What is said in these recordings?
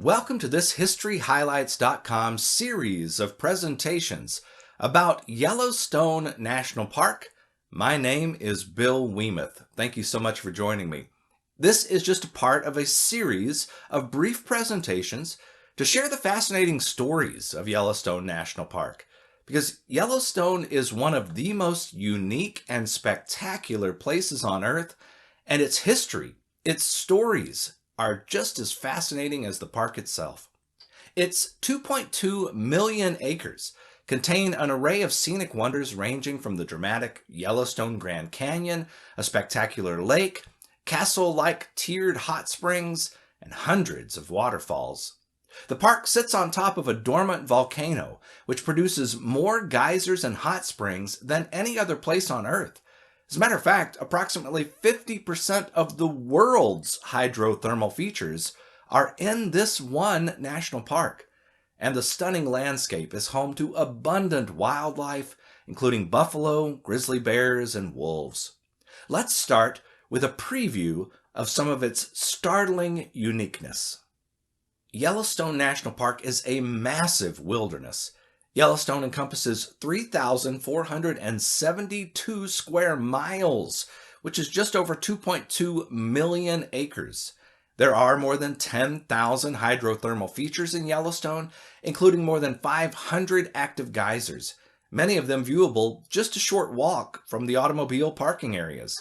Welcome to this HistoryHighlights.com series of presentations about Yellowstone National Park. My name is Bill Wiemuth. Thank you so much for joining me. This is just a part of a series of brief presentations to share the fascinating stories of Yellowstone National Park, because Yellowstone is one of the most unique and spectacular places on Earth, and its history, its stories, are just as fascinating as the park itself. Its 2.2 million acres contain an array of scenic wonders ranging from the dramatic Yellowstone Grand Canyon, a spectacular lake, castle-like tiered hot springs, and hundreds of waterfalls. The park sits on top of a dormant volcano, which produces more geysers and hot springs than any other place on Earth. As a matter of fact, approximately 50% of the world's hydrothermal features are in this one national park. And the stunning landscape is home to abundant wildlife, including buffalo, grizzly bears, and wolves. Let's start with a preview of some of its startling uniqueness. Yellowstone National Park is a massive wilderness. Yellowstone encompasses 3,472 square miles, which is just over 2.2 million acres. There are more than 10,000 hydrothermal features in Yellowstone, including more than 500 active geysers, many of them viewable just a short walk from the automobile parking areas.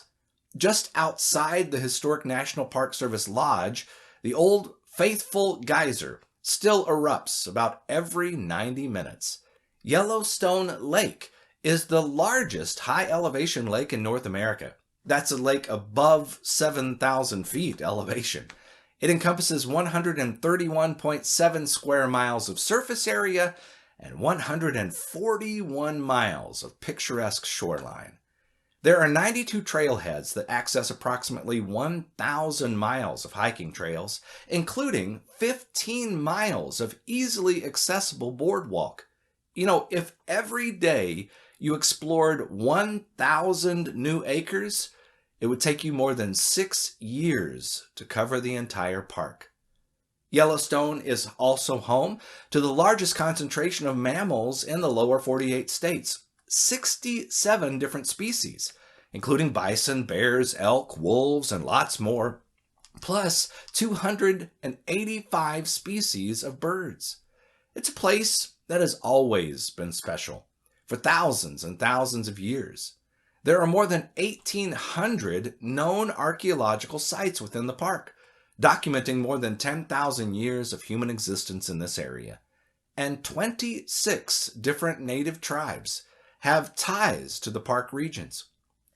Just outside the historic National Park Service Lodge, the Old Faithful Geyser still erupts about every 90 minutes. Yellowstone Lake is the largest high-elevation lake in North America. That's a lake above 7,000 feet elevation. It encompasses 131.7 square miles of surface area and 141 miles of picturesque shoreline. There are 92 trailheads that access approximately 1,000 miles of hiking trails, including 15 miles of easily accessible boardwalk. You know, if every day you explored 1,000 new acres, it would take you more than 6 years to cover the entire park. Yellowstone is also home to the largest concentration of mammals in the lower 48 states. 67 different species, including bison, bears, elk, wolves, and lots more, plus 285 species of birds. It's a place that has always been special for thousands and thousands of years. There are more than 1,800 known archaeological sites within the park, documenting more than 10,000 years of human existence in this area. And 26 different native tribes have ties to the park regions.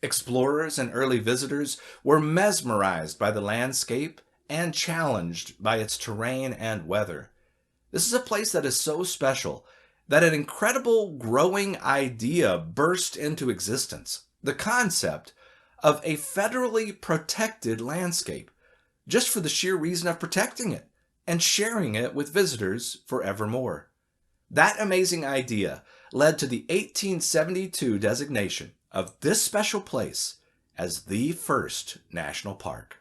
Explorers and early visitors were mesmerized by the landscape and challenged by its terrain and weather. This is a place that is so special that an incredible growing idea burst into existence: the concept of a federally protected landscape, just for the sheer reason of protecting it and sharing it with visitors forevermore. That amazing idea led to the 1872 designation of this special place as the first national park.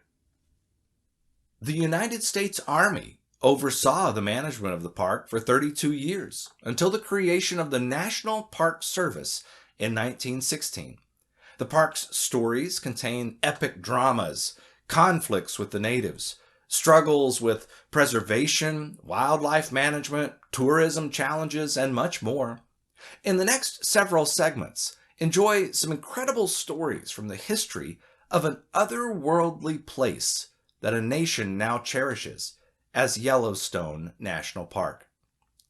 The United States Army oversaw the management of the park for 32 years, until the creation of the National Park Service in 1916. The park's stories contain epic dramas, conflicts with the natives, struggles with preservation, wildlife management, tourism challenges, and much more. In the next several segments, enjoy some incredible stories from the history of an otherworldly place that a nation now cherishes as Yellowstone National Park.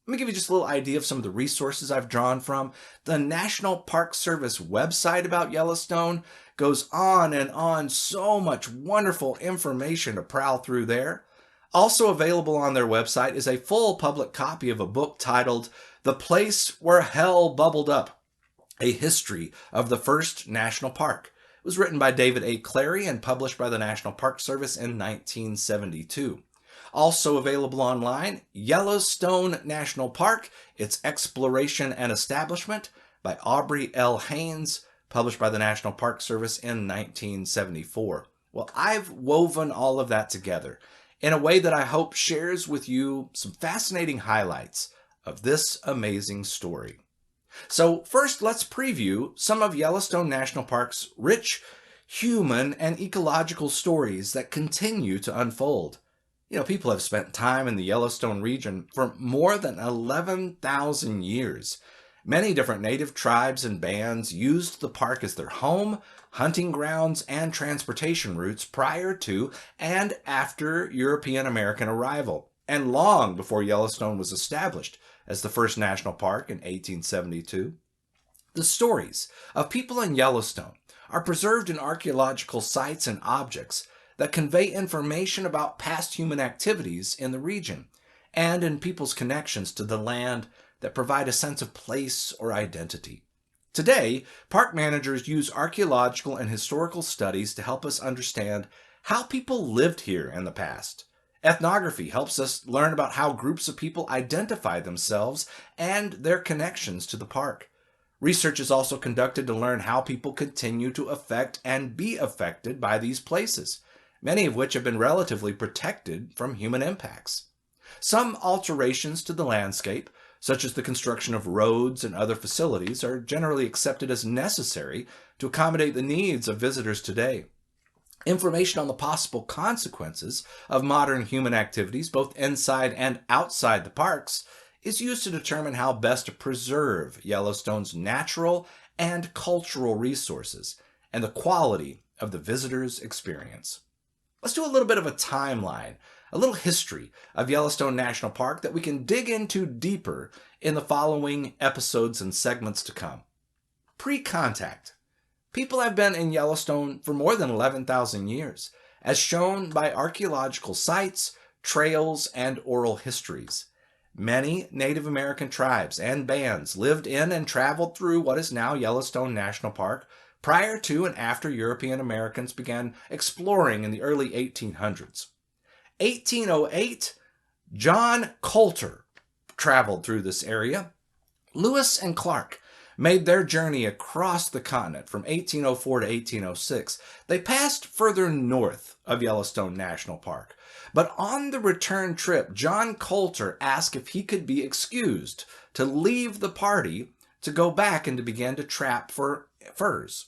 Let me give you just a little idea of some of the resources I've drawn from. The National Park Service website about Yellowstone goes on and on, so much wonderful information to prowl through there. Also available on their website is a full public copy of a book titled The Place Where Hell Bubbled Up: A History of the First National Park. It was written by David A. Clary and published by the National Park Service in 1972. Also available online, Yellowstone National Park, Its Exploration and Establishment by Aubrey L. Haynes, published by the National Park Service in 1974. Well, I've woven all of that together in a way that I hope shares with you some fascinating highlights of this amazing story. So first, let's preview some of Yellowstone National Park's rich human and ecological stories that continue to unfold. People have spent time in the Yellowstone region for more than 11,000 years. Many different native tribes and bands used the park as their home, hunting grounds, and transportation routes prior to and after European American arrival, and long before Yellowstone was established as the first national park in 1872. The stories of people in Yellowstone are preserved in archaeological sites and objects that convey information about past human activities in the region and in people's connections to the land that provide a sense of place or identity. Today, park managers use archaeological and historical studies to help us understand how people lived here in the past. Ethnography helps us learn about how groups of people identify themselves and their connections to the park. Research is also conducted to learn how people continue to affect and be affected by these places, many of which have been relatively protected from human impacts. Some alterations to the landscape, such as the construction of roads and other facilities, are generally accepted as necessary to accommodate the needs of visitors today. Information on the possible consequences of modern human activities, both inside and outside the parks, is used to determine how best to preserve Yellowstone's natural and cultural resources and the quality of the visitor's experience. Let's do a little bit of a timeline, a little history of Yellowstone National Park that we can dig into deeper in the following episodes and segments to come. Pre-contact. People have been in Yellowstone for more than 11,000 years, as shown by archaeological sites, trails, and oral histories. Many Native American tribes and bands lived in and traveled through what is now Yellowstone National Park prior to and after European Americans began exploring in the early 1800s. 1808, John Coulter traveled through this area. Lewis and Clark made their journey across the continent from 1804 to 1806. They passed further north of Yellowstone National Park. But on the return trip, John Coulter asked if he could be excused to leave the party to go back and to begin to trap for furs.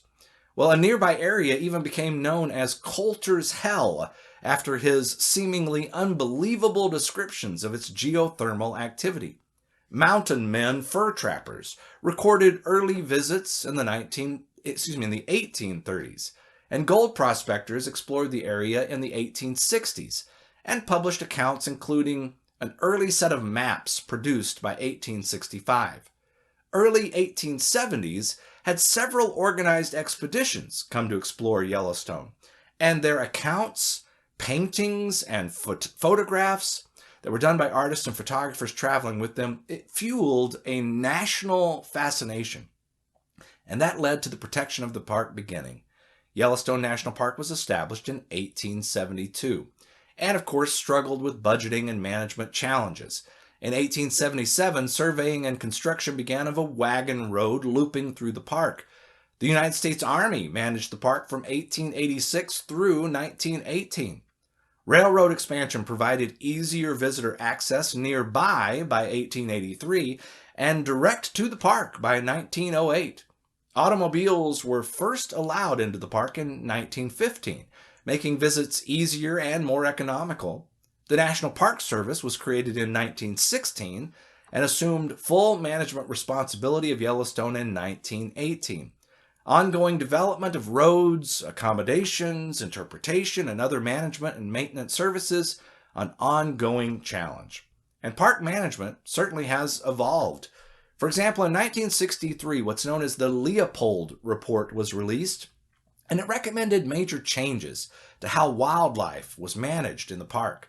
Well, a nearby area even became known as Coulter's Hell after his seemingly unbelievable descriptions of its geothermal activity. Mountain men, fur trappers, recorded early visits in the 1830s, and gold prospectors explored the area in the 1860s and published accounts including an early set of maps produced by 1865. Early 1870s had several organized expeditions come to explore Yellowstone, and their accounts, paintings, and photographs that were done by artists and photographers traveling with them, it fueled a national fascination. And that led to the protection of the park beginning. Yellowstone National Park was established in 1872, and of course struggled with budgeting and management challenges. In 1877, surveying and construction began of a wagon road looping through the park. The United States Army managed the park from 1886 through 1918. Railroad expansion provided easier visitor access nearby by 1883 and direct to the park by 1908. Automobiles were first allowed into the park in 1915, making visits easier and more economical. The National Park Service was created in 1916 and assumed full management responsibility of Yellowstone in 1918. Ongoing development of roads, accommodations, interpretation, and other management and maintenance services, an ongoing challenge. And park management certainly has evolved. For example, in 1963, what's known as the Leopold Report was released, and it recommended major changes to how wildlife was managed in the park.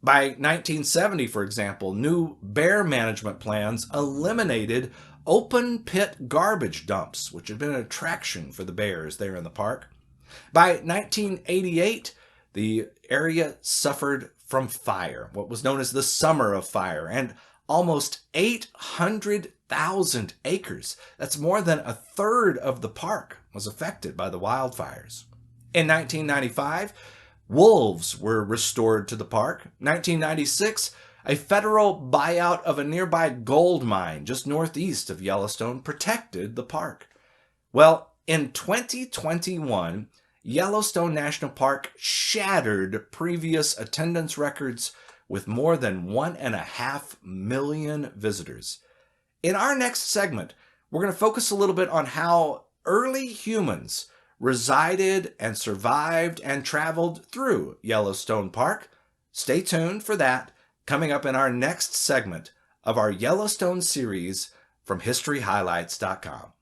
By 1970, for example, new bear management plans eliminated open pit garbage dumps, which had been an attraction for the bears there in the park. By 1988, the area suffered from fire, what was known as the Summer of Fire, and almost 800,000 acres, that's more than a third of the park, was affected by the wildfires. In 1995, Wolves were restored to the park. 1996, a federal buyout of a nearby gold mine just northeast of Yellowstone protected the park. Well, in 2021, Yellowstone National Park shattered previous attendance records with more than 1.5 million visitors. In our next segment, we're going to focus a little bit on how early humans resided and survived and traveled through Yellowstone Park. Stay tuned for that, coming up in our next segment of our Yellowstone series from HistoryHighlights.com.